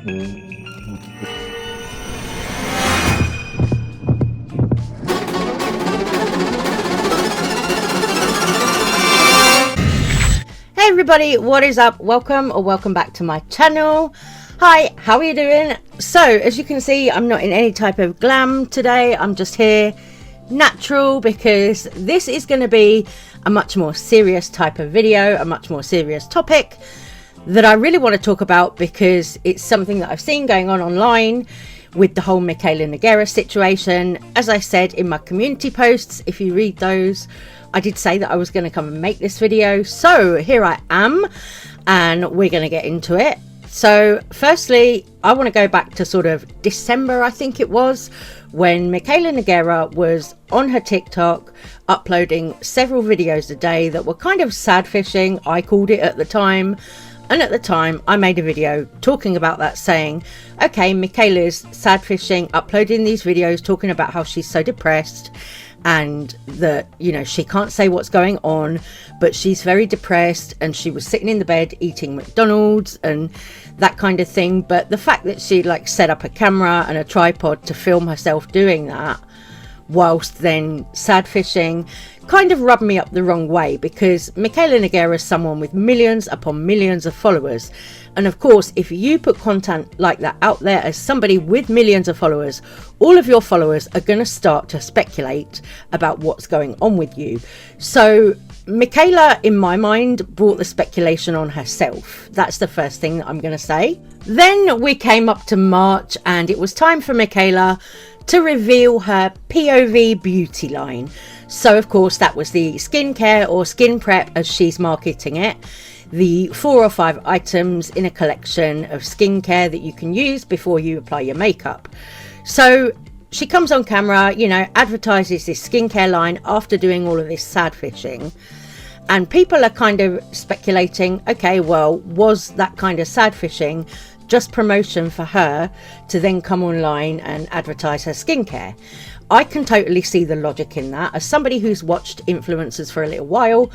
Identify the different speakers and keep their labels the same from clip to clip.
Speaker 1: Hey everybody, what is up? Welcome back to my channel. Hi, how are you doing? So as you can see, I'm not in any type of glam today. I'm just here natural because this is going to be a much more serious type of video, a much more serious topic that I really want to talk about because it's something that I've seen going on online with the whole Mikayla Nogueira situation. As I said in my community posts, if you read those, I did say that I was going to come and make this video. So here I am and we're going to get into it. So firstly, I want to go back to sort of December, I think it was, when Mikayla Nogueira was on her TikTok uploading several videos a day that were kind of sad fishing, I called it at the time. And at the time, I made a video talking about that, saying, okay, Mikayla's sad fishing, uploading these videos, talking about how she's so depressed and that, you know, she can't say what's going on, but she's very depressed and she was sitting in the bed eating McDonald's and that kind of thing. But the fact that she like set up a camera and a tripod to film herself doing that whilst then sad fishing kind of rubbed me up the wrong way, because Mikayla Nogueira is someone with millions upon millions of followers, and of course if you put content like that out there as somebody with millions of followers, all of your followers are going to start to speculate about what's going on with you. So Mikayla, in my mind, brought the speculation on herself. That's the first thing that I'm going to say. Then we came up to March and it was time for Mikayla to reveal her POV beauty line. So of course that was the skincare or skin prep as she's marketing it, the 4 or 5 items in a collection of skincare that you can use before you apply your makeup. So she comes on camera, you know, advertises this skincare line after doing all of this sad fishing, and people are kind of speculating, okay, well, was that kind of sad fishing just promotion for her to then come online and advertise her skincare? I can totally see the logic in that. As somebody who's watched influencers for a little while,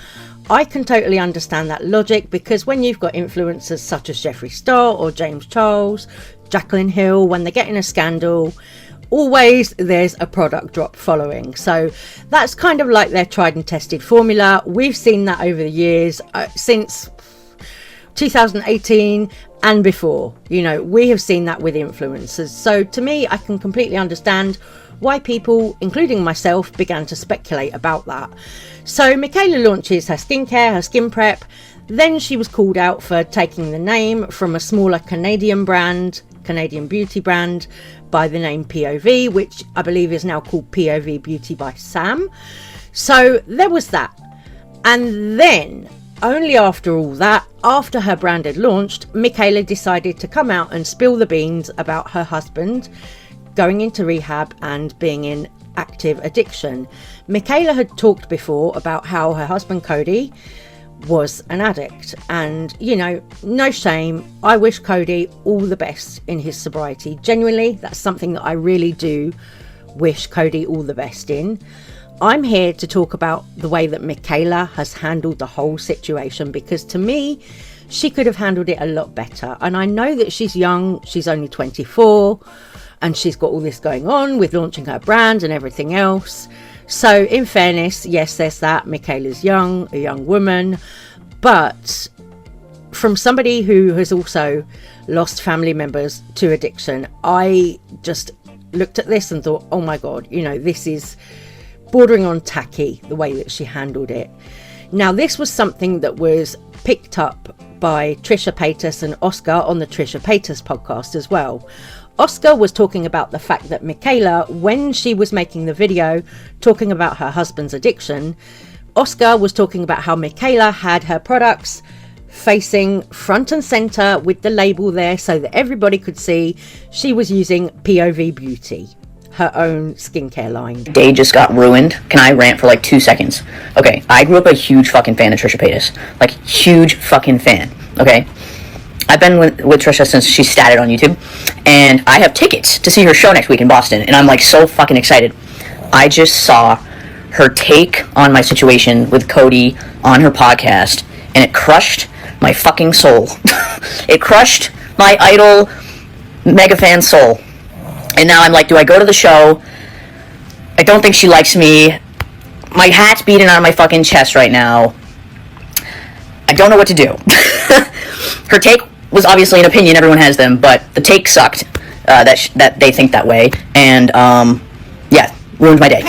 Speaker 1: I can totally understand that logic, because when you've got influencers such as Jeffree Star or James Charles, Jaclyn Hill, when they get in a scandal, always there's a product drop following. So that's kind of like their tried and tested formula. We've seen that over the years, since 2018 and before. You know, we have seen that with influencers. So to me, I can completely understand why people, including myself, began to speculate about that. So Mikayla launches her skincare, her skin prep. Then she was called out for taking the name from a smaller Canadian beauty brand by the name POV, which I believe is now called POV Beauty by Sam. So there was that. And then only after all that, after her brand had launched, Mikayla decided to come out and spill the beans about her husband going into rehab and being in active addiction. Mikayla had talked before about how her husband Cody was an addict, and you know, no shame, I wish Cody all the best in his sobriety. Genuinely, that's something that I really do wish Cody all the best in. I'm here to talk about the way that Mikayla has handled the whole situation, because to me, she could have handled it a lot better. And I know that she's young, she's only 24, and she's got all this going on with launching her brand and everything else. So in fairness, yes, there's that. Mikayla's young, a young woman, but from somebody who has also lost family members to addiction, I just looked at this and thought, oh my God, you know, this is bordering on tacky, the way that she handled it. Now, this was something that was picked up by Trisha Paytas and Oscar on the Trisha Paytas podcast as well. Oscar was talking about the fact that Mikayla, when she was making the video talking about her husband's addiction, Oscar was talking about how Mikayla had her products facing front and center with the label there so that everybody could see she was using POV Beauty, her own skincare line.
Speaker 2: Day just got ruined. Can I rant for like 2 seconds? Okay, I grew up a huge fucking fan of Trisha Paytas. Like, huge fucking fan, okay? I've been with Trisha since she started on YouTube, and I have tickets to see her show next week in Boston, and I'm like so fucking excited. I just saw her take on my situation with Cody on her podcast, and it crushed my fucking soul. It crushed my idol mega fan soul. And now I'm like, do I go to the show? I don't think she likes me. My hat's beating out of my fucking chest right now. I don't know what to do. Her take was obviously an opinion, everyone has them, but the take sucked, that they think that way, and, yeah, ruined my day.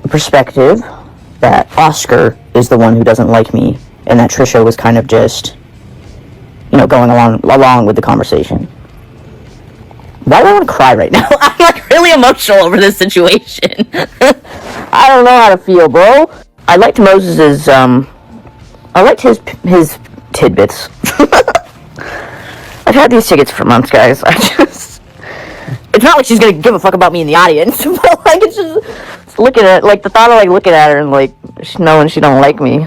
Speaker 2: Perspective that Oscar is the one who doesn't like me, and that Trisha was kind of just, going along with the conversation. Why do I want to cry right now? I'm like really emotional over this situation. I don't know how to feel, bro. I liked Moses's, I liked his tidbits. I've had these tickets for months, guys. It's not like she's gonna give a fuck about me in the audience, but like it's just looking at, like, the thought of like looking at her and like knowing she don't like me.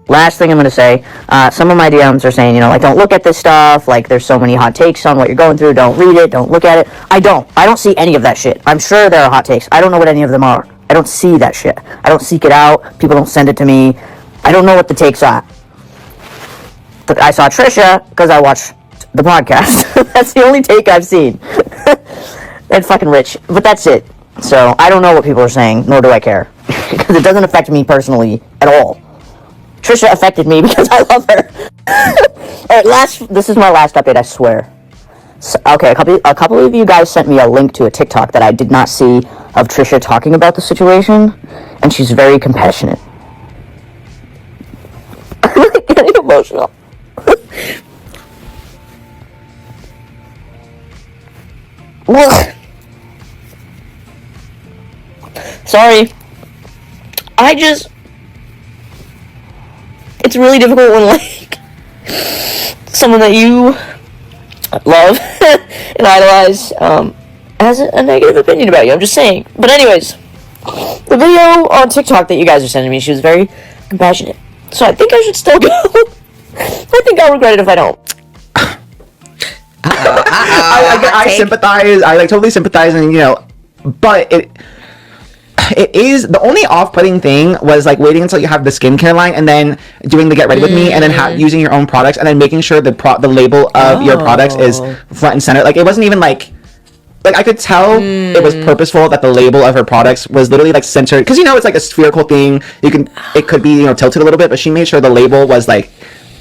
Speaker 2: Last thing I'm gonna say, some of my DMs are saying, like, don't look at this stuff, like, there's so many hot takes on what you're going through, don't read it, don't look at it. I don't see any of that shit. I'm sure there are hot takes. I don't know what any of them are. I don't see that shit. I don't seek it out. People don't send it to me. I don't know what the takes are. But I saw Trisha because I watched the podcast. That's the only take I've seen. And fucking Rich. But that's it. So I don't know what people are saying, nor do I care. Because it doesn't affect me personally at all. Trisha affected me because I love her. Alright, this is my last update, I swear. So, okay, a couple of you guys sent me a link to a TikTok that I did not see of Trisha talking about the situation, and she's very compassionate. I'm really getting emotional. Sorry. It's really difficult when, like, someone that you love and idolize has a negative opinion about you. I'm just saying. But anyways, the video on TikTok that you guys are sending me, she was very compassionate. So I think I should still go. I think I'll regret it if I don't.
Speaker 3: I sympathize. I totally sympathize, and but it is the only off-putting thing was like waiting until you have the skincare line and then doing the get ready with me and then using your own products and then making sure the label of your products is front and center. Like it wasn't even like I could tell it was purposeful that the label of her products was literally like centered because it's like a spherical thing. It could be tilted a little bit, but she made sure the label was like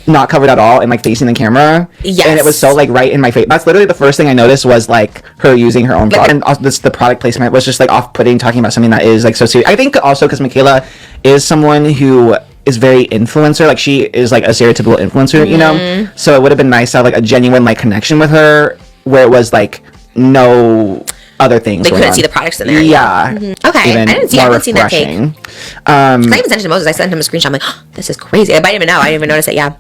Speaker 3: not covered at all and like facing the camera. Yes. And it was so like right in my face. That's literally the first thing I noticed was like her using her own product. And also the product placement was just like off-putting, talking about something that is like so serious. I think also because Mikayla is someone who is very influencer, like she is like a stereotypical influencer, so it would have been nice to have like a genuine like connection with her where it was like no other things.
Speaker 4: They couldn't see the products in there.
Speaker 3: Yeah.
Speaker 4: Okay. I haven't seen that take. I even sent it to Moses. I sent him a screenshot. I'm like, oh, this is crazy. I didn't even know. I didn't even notice it. Yeah.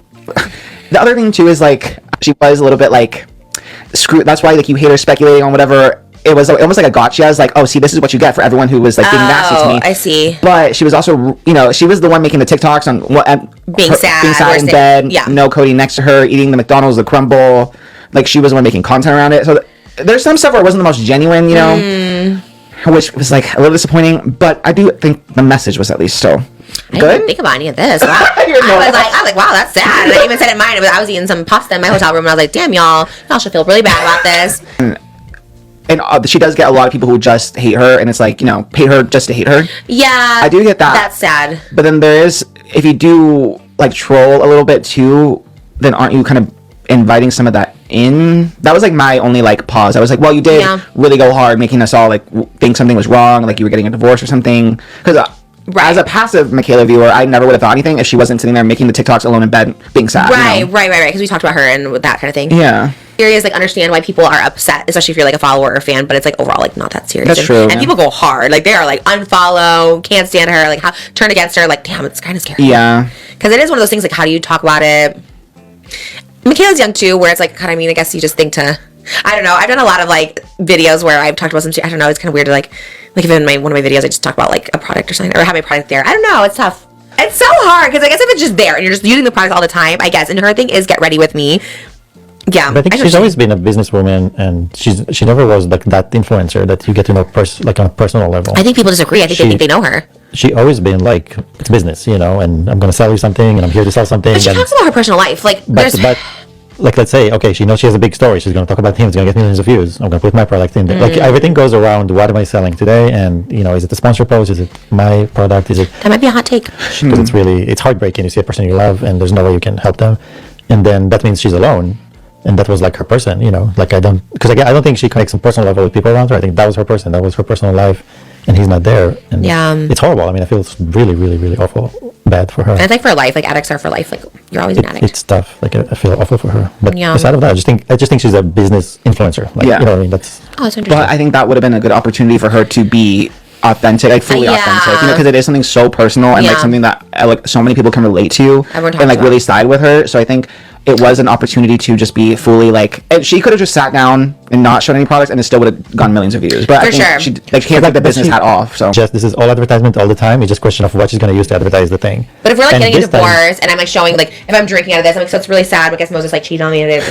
Speaker 3: The other thing too is like she was a little bit like screw. That's why like you hate her speculating on whatever. It was almost like a gotcha. I was like, oh, see, this is what you get for everyone who was like being nasty to me.
Speaker 4: I see.
Speaker 3: But she was also, she was the one making the TikToks on being sad in bed, no Cody next to her, eating the McDonald's, the crumble. Like she was the one making content around it. So there's some stuff where it wasn't the most genuine, which was like a little disappointing. But I do think the message was at least still
Speaker 4: I didn't even think about any of this. Wow. I was like, wow, that's sad. And I even said in mine, I was eating some pasta in my hotel room, and I was like, damn, y'all should feel really bad about this.
Speaker 3: And she does get a lot of people who just hate her, and it's like, hate her just to hate her.
Speaker 4: Yeah.
Speaker 3: I do get that.
Speaker 4: That's sad.
Speaker 3: But then there is, if you do like troll a little bit too, then aren't you kind of inviting some of that in? That was like my only like pause. I was like, well, you did really go hard making us all like think something was wrong, like you were getting a divorce or something. Because as a passive Mikayla viewer, I never would have thought anything if she wasn't sitting there making the TikToks alone in bed being sad.
Speaker 4: Right. Because we talked about her and that kind of thing.
Speaker 3: Yeah.
Speaker 4: Serious, like, understand why people are upset, especially if you're like a follower or a fan, but it's like overall like not that serious.
Speaker 3: That's true.
Speaker 4: And people go hard. Like they are like unfollow, can't stand her, like turn against her. Like damn, it's kind of scary.
Speaker 3: Yeah.
Speaker 4: Because it is one of those things. Like how do you talk about it? Mikayla's young too, where it's like kind of I guess you just think to. I don't know. I've done a lot of like videos where I've talked about some. I don't know. It's kind of weird to like even one of my videos, I just talk about like a product or something, or have my product there. I don't know. It's tough. It's so hard because I guess if it's just there and you're just using the product all the time, I guess. And her thing is get ready with me. Yeah,
Speaker 5: but I think she's always been a businesswoman, and she never was like that influencer that you get to know like on a personal level.
Speaker 4: I think people disagree. I think they think they know her.
Speaker 5: She always been like, it's business, and I'm going to sell you something, and I'm here to sell something.
Speaker 4: But she talks about her personal life, like
Speaker 5: but like, let's say, okay, she knows she has a big story. She's going to talk about him. It's going to get millions of views. I'm going to put my product in there. Like, everything goes around, what am I selling today? And, you know, is it a sponsor post? Is it my product? Is it...
Speaker 4: That might be a hot take.
Speaker 5: Because it's heartbreaking. You see a person you love and there's no way you can help them. And then that means she's alone. And that was like her person, you know, like I don't think she connects on personal level with people around her. I think that was her person. That was her personal life. And he's not there. And it's horrible. I mean, I feel it's really, really, really awful, bad for her.
Speaker 4: And it's like for life, like addicts are for life. Like you're always an addict.
Speaker 5: It's tough. Like I feel awful for her. But aside of that, I just think she's a business influencer. Like, you know what I mean? That's
Speaker 4: interesting.
Speaker 3: But I think that would have been a good opportunity for her to be authentic, like fully authentic, you know, because it is something so personal and like something that like so many people can relate to and like really side with her. So I think it was an opportunity to just be fully like, and she could have just sat down and not shown any products and it still would have gone millions of views. But I think she like can't take the business hat off. So
Speaker 5: just this is all advertisement all the time. It's just a question of what she's going to use to advertise the thing.
Speaker 4: But if we're like getting a divorce and I'm like showing like if I'm drinking out of this, I'm like, so it's really sad because Moses like cheated on me and it.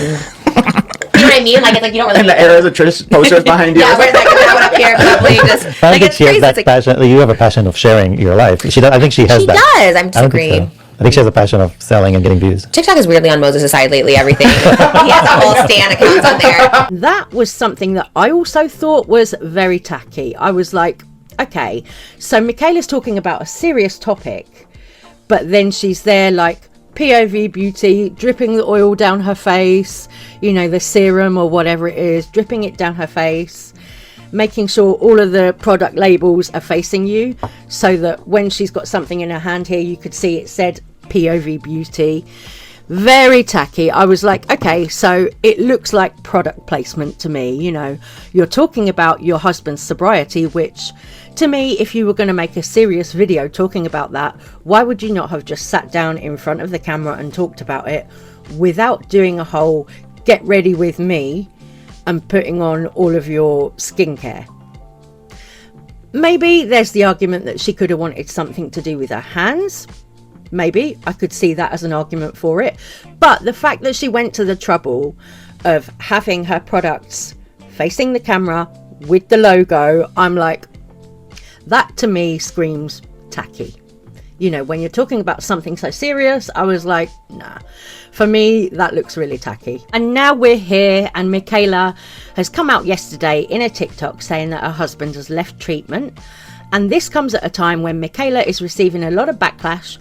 Speaker 4: You know what I mean? Like it's like you don't really.
Speaker 3: And the arrows of Trish posters behind you.
Speaker 4: Yeah, where's like that one up here? Probably just like it's crazy.
Speaker 5: That passion. You have a passion of sharing your life. I think she has that.
Speaker 4: She does. I'm disagreeing.
Speaker 5: I think she has a passion of selling and getting views.
Speaker 4: TikTok is weirdly on Moses' side lately, everything. He has a whole Stan account on there.
Speaker 1: That was something that I also thought was very tacky. I was like, okay, so Mikayla's talking about a serious topic, but then she's there like POV beauty, dripping the oil down her face, you know, the serum or whatever it is, dripping it down her face, making sure all of the product labels are facing you so that when she's got something in her hand here, you could see it said POV beauty. Very tacky. I was like, okay, so it looks like product placement to me. You know, you're talking about your husband's sobriety, which to me, if you were going to make a serious video talking about that, why would you not have just sat down in front of the camera and talked about it without doing a whole get ready with me and putting on all of your skincare? Maybe there's the argument that she could have wanted something to do with her hands. Maybe I could see that as an argument for it. But the fact that she went to the trouble of having her products facing the camera with the logo, I'm like, that to me screams tacky. You know, when you're talking about something so serious, I was like, nah. For me, that looks really tacky. And now we're here, and Mikayla has come out yesterday in a TikTok saying that her husband has left treatment. And this comes at a time when Mikayla is receiving a lot of backlash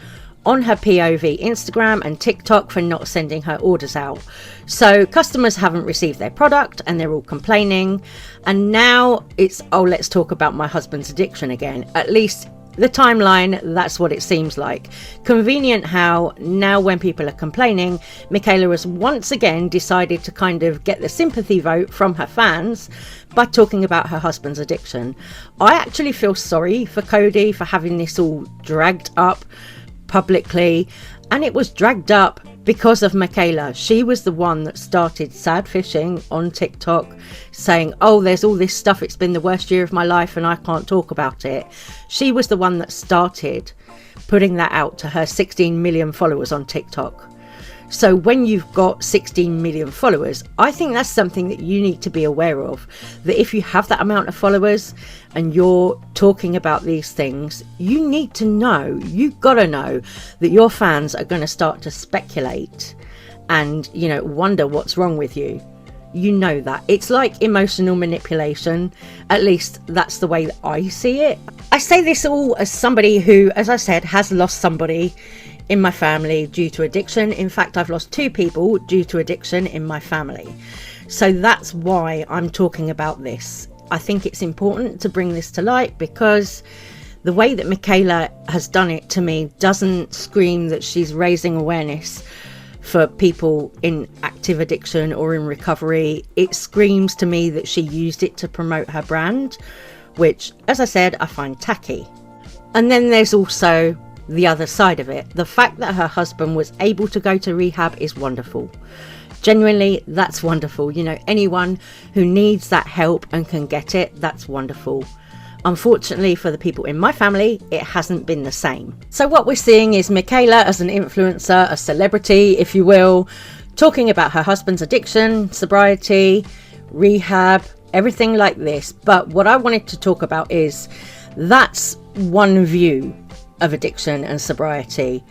Speaker 1: on her POV Instagram and TikTok for not sending her orders out. So customers haven't received their product and they're all complaining. And now it's, oh, let's talk about my husband's addiction again. At least the timeline, that's what it seems like. Convenient how now when people are complaining, Mikayla has once again decided to kind of get the sympathy vote from her fans by talking about her husband's addiction. I actually feel sorry for Cody for having this all dragged up publicly, and it was dragged up because of Mikayla. She was the one that started sad fishing on TikTok, saying, oh, there's all this stuff, it's been the worst year of my life and I can't talk about it. She was the one that started putting that out to her 16 million followers on TikTok. So when you've got 16 million followers, I think that's something that you need to be aware of, that if you have that amount of followers and you're talking about these things, you need to know, you've got to know that your fans are going to start to speculate and, you know, wonder what's wrong with you. You know that. It's like emotional manipulation. At least that's the way that I see it. I say this all as somebody who, as I said, has lost somebody in my family due to addiction. In fact, I've lost 2 people due to addiction in my family. So that's why I'm talking about this. I think it's important to bring this to light because the way that Mikayla has done it to me doesn't scream that she's raising awareness for people in active addiction or in recovery. It screams to me that she used it to promote her brand, which, as I said, I find tacky. And then there's also the other side of it. The fact that her husband was able to go to rehab is wonderful. Genuinely, that's wonderful. You know, anyone who needs that help and can get it, that's wonderful. Unfortunately for the people in my family, it hasn't been the same. So what we're seeing is Mikayla as an influencer, a celebrity, if you will, talking about her husband's addiction, sobriety, rehab, everything like this. But what I wanted to talk about is that's one view of addiction and sobriety.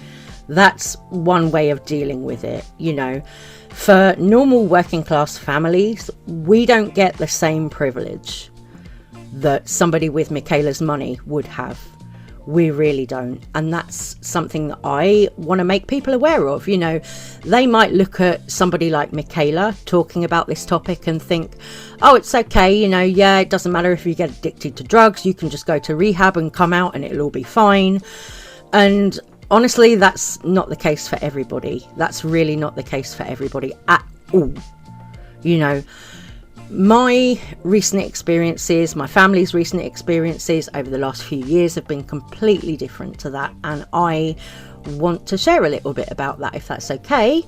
Speaker 1: That's one way of dealing with it. You know, for normal working class families, we don't get the same privilege that somebody with Mikayla's money would have. We really don't. And that's something that I want to make people aware of. You know, they might look at somebody like Mikayla talking about this topic and think, oh, it's okay, you know, yeah, it doesn't matter if you get addicted to drugs, you can just go to rehab and come out and it'll all be fine. And honestly, that's not the case for everybody. That's really not the case for everybody at all. You know, my recent experiences, my family's recent experiences over the last few years have been completely different to that, and I want to share a little bit about that, if that's okay.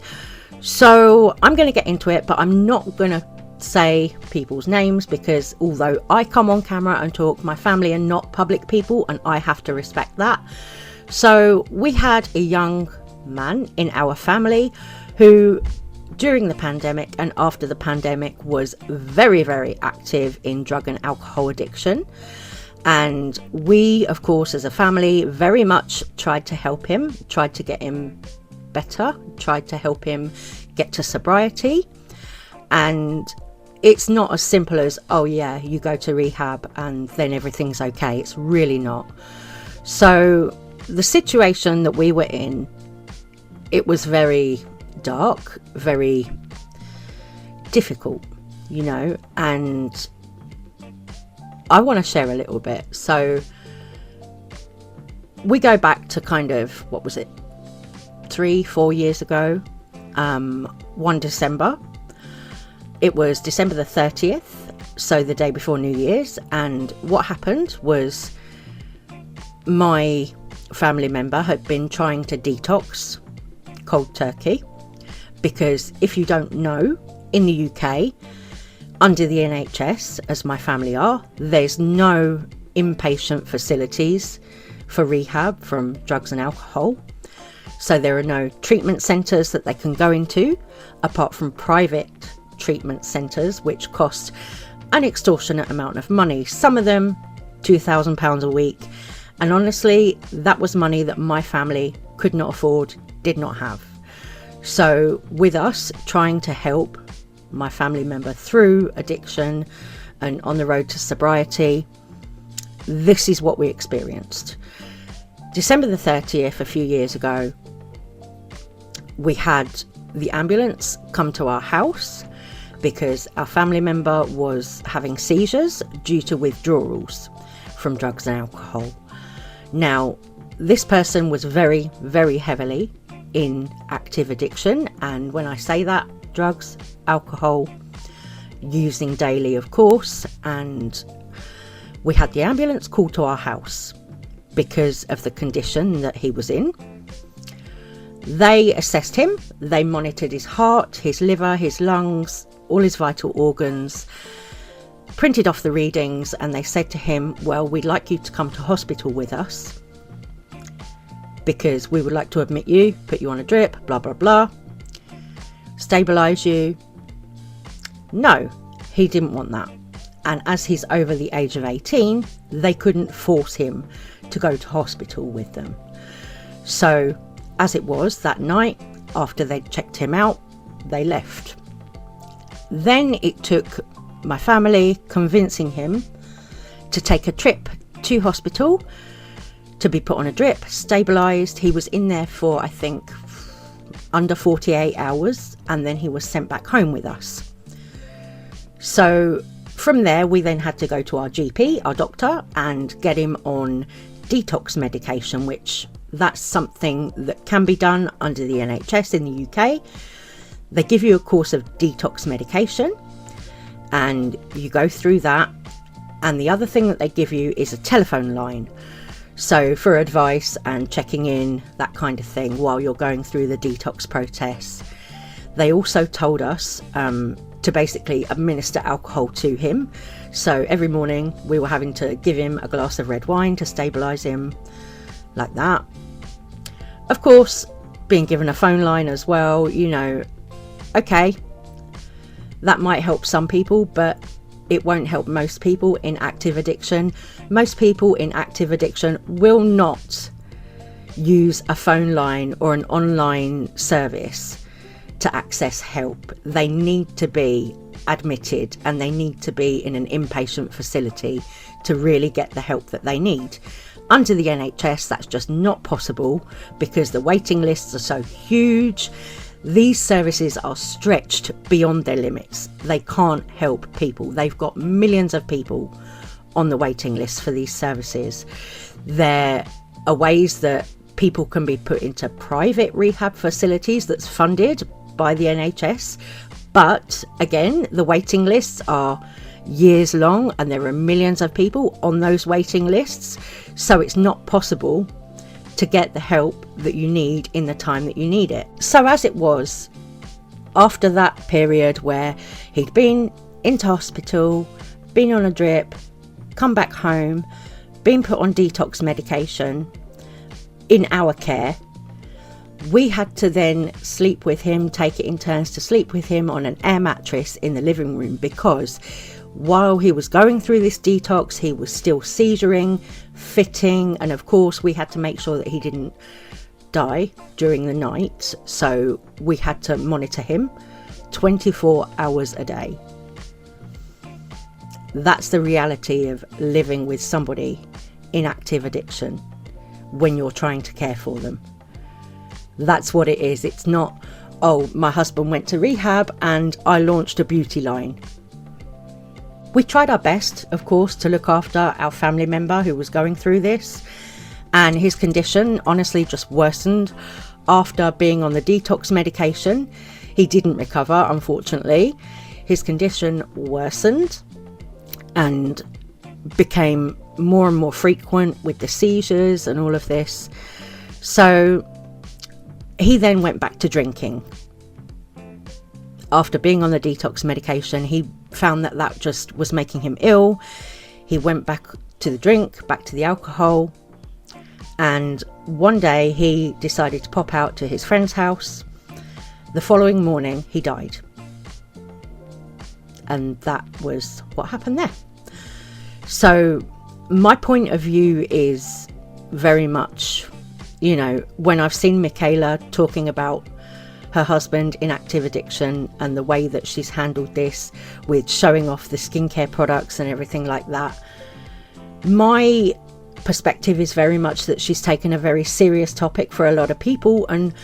Speaker 1: So I'm going to get into it, but I'm not going to say people's names, because although I come on camera and talk, my family are not public people and I have to respect that. So we had a young man in our family who, during the pandemic and after the pandemic, was very, very active in drug and alcohol addiction. And we, of course, as a family, very much tried to help him, tried to get him better, tried to help him get to sobriety. And it's not as simple as, oh yeah, you go to rehab and then everything's okay. It's really not. So the situation that we were in, it was very dark, very difficult, you know, and I want to share a little bit. So we go back to kind of, what was it, 3-4 years ago, one December. It was December the 30th, so the day before New Year's, and what happened was my family member had been trying to detox cold turkey, because if you don't know, in the UK, under the NHS, as my family are, there's no inpatient facilities for rehab from drugs and alcohol. So there are no treatment centres that they can go into, apart from private treatment centres, which cost an extortionate amount of money. Some of them £2,000 a week. And honestly, that was money that my family could not afford, did not have. So with us trying to help my family member through addiction and on the road to sobriety, this is what we experienced. December the 30th, a few years ago, we had the ambulance come to our house because our family member was having seizures due to withdrawals from drugs and alcohol. Now, this person was very, very heavily in active addiction, and when I say that, drugs, alcohol, using daily, of course. And we had the ambulance called to our house because of the condition that he was in. They assessed him, they monitored his heart, his liver, his lungs, all his vital organs, printed off the readings, and they said to him, well, we'd like you to come to hospital with us because we would like to admit you, put you on a drip, blah, blah, blah, stabilise you. No, he didn't want that. And as he's over the age of 18, they couldn't force him to go to hospital with them. So as it was, that night, after they'd checked him out, they left. Then it took my family convincing him to take a trip to hospital to be put on a drip, stabilised. He was in there for, I think, under 48 hours, and then he was sent back home with us. So from there, we then had to go to our GP, our doctor, and get him on detox medication, which that's something that can be done under the NHS in the UK. They give you a course of detox medication and you go through that. And the other thing that they give you is a telephone line. So for advice and checking in, that kind of thing, while you're going through the detox process. They also told us to basically administer alcohol to him. So every morning we were having to give him a glass of red wine to stabilise him, like that. Of course, being given a phone line as well, you know, okay, that might help some people, but it won't help most people in active addiction. Most people in active addiction will not use a phone line or an online service to access help. They need to be admitted and they need to be in an inpatient facility to really get the help that they need. Under the NHS, that's just not possible because the waiting lists are so huge. These services are stretched beyond their limits. They can't help people. They've got millions of people on the waiting list for these services. There are ways that people can be put into private rehab facilities that's funded by the NHS. But again, the waiting lists are years long and there are millions of people on those waiting lists. So it's not possible to get the help that you need in the time that you need it. So as it was, after that period where he'd been into hospital, been on a drip, come back home, been put on detox medication in our care, we had to then sleep with him, take it in turns to sleep with him on an air mattress in the living room, because while he was going through this detox, he was still seizuring, fitting, and of course we had to make sure that he didn't die during the night. So we had to monitor him 24 hours a day. That's the reality of living with somebody in active addiction when you're trying to care for them. That's what it is. It's not, oh, my husband went to rehab and I launched a beauty line. We tried our best, of course, to look after our family member who was going through this, and his condition honestly just worsened after being on the detox medication. He didn't recover, unfortunately. His condition worsened and became more and more frequent with the seizures and all of this. So he then went back to drinking. After being on the detox medication, he found that that just was making him ill. He went back to the drink, back to the alcohol, and one day he decided to pop out to his friend's house. The following morning he died, and that was what happened there. So my point of view is very much, you know, when I've seen Mikayla talking about her husband in active addiction and the way that she's handled this with showing off the skincare products and everything like that, my perspective is very much that she's taken a very serious topic for a lot of people and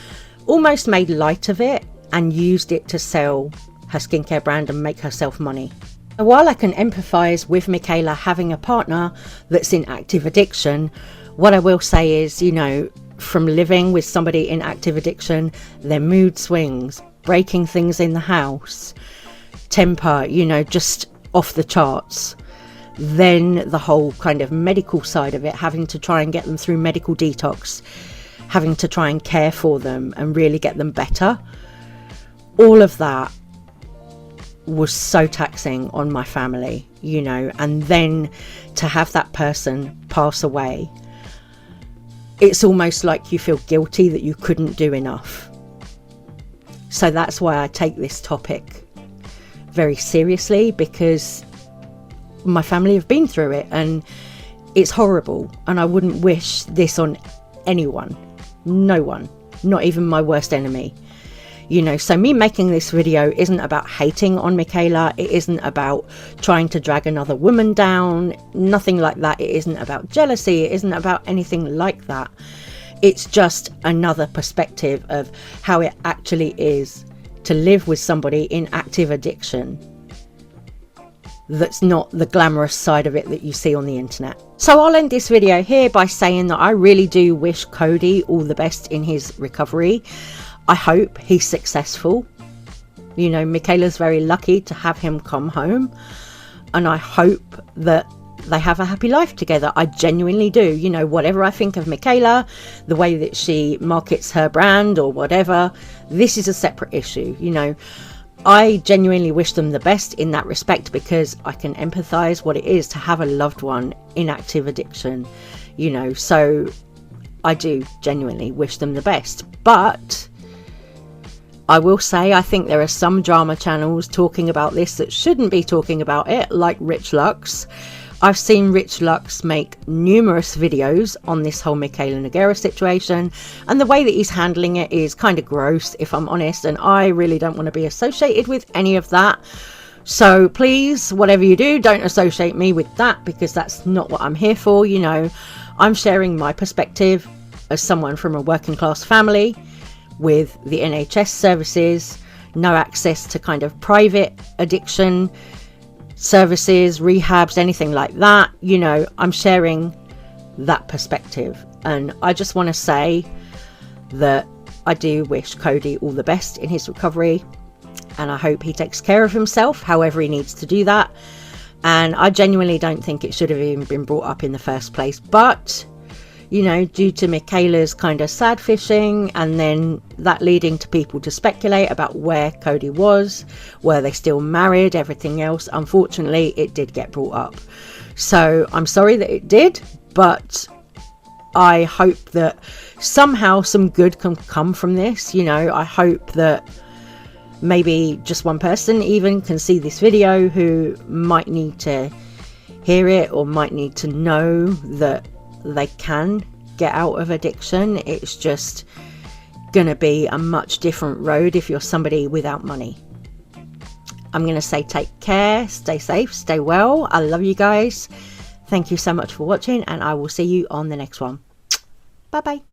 Speaker 1: almost made light of it and used it to sell her skincare brand and make herself money. While I can empathise with Mikayla having a partner that's in active addiction, what I will say is, you know, from living with somebody in active addiction, their mood swings, breaking things in the house, temper, you know, just off the charts. Then the whole kind of medical side of it, having to try and get them through medical detox, having to try and care for them and really get them better. All of that was so taxing on my family, you know, and then to have that person pass away, it's almost like you feel guilty that you couldn't do enough. So that's why I take this topic very seriously, because my family have been through it and it's horrible, and I wouldn't wish this on anyone, no one, not even my worst enemy. You know, so me making this video isn't about hating on Mikayla. It isn't about trying to drag another woman down. Nothing like that. It isn't about jealousy. It isn't about anything like that. It's just another perspective of how it actually is to live with somebody in active addiction. That's not the glamorous side of it that you see on the internet. So I'll end this video here by saying that I really do wish Cody all the best in his recovery. I hope he's successful. You know, Mikayla's very lucky to have him come home, and I hope that they have a happy life together. I genuinely do. You know, whatever I think of Mikayla, the way that she markets her brand or whatever, this is a separate issue. You know, I genuinely wish them the best in that respect, because I can empathize what it is to have a loved one in active addiction, you know, so I do genuinely wish them the best. But I will say, I think there are some drama channels talking about this that shouldn't be talking about it, like Rich Lux. I've seen Rich Lux make numerous videos on this whole Mikayla Nogueira situation, and the way that he's handling it is kind of gross, if I'm honest, and I really don't want to be associated with any of that. So please, whatever you do, don't associate me with that, because that's not what I'm here for. You know, I'm sharing my perspective as someone from a working class family with the NHS services, no access to kind of private addiction services, rehabs, anything like that. You know, I'm sharing that perspective, and I just want to say that I do wish Cody all the best in his recovery, and I hope he takes care of himself however he needs to do that. And I genuinely don't think it should have even been brought up in the first place, but you know, due to Mikayla's kind of sad fishing, and then that leading to people to speculate about where Cody was, were they still married, everything else, unfortunately it did get brought up. So I'm sorry that it did, but I hope that somehow some good can come from this. You know, I hope that maybe just one person even can see this video who might need to hear it, or might need to know that they can get out of addiction. It's just gonna be a much different road if you're somebody without money. I'm gonna say take care, stay safe, stay well. I love you guys. Thank you so much for watching, and I will see you on the next one. Bye bye.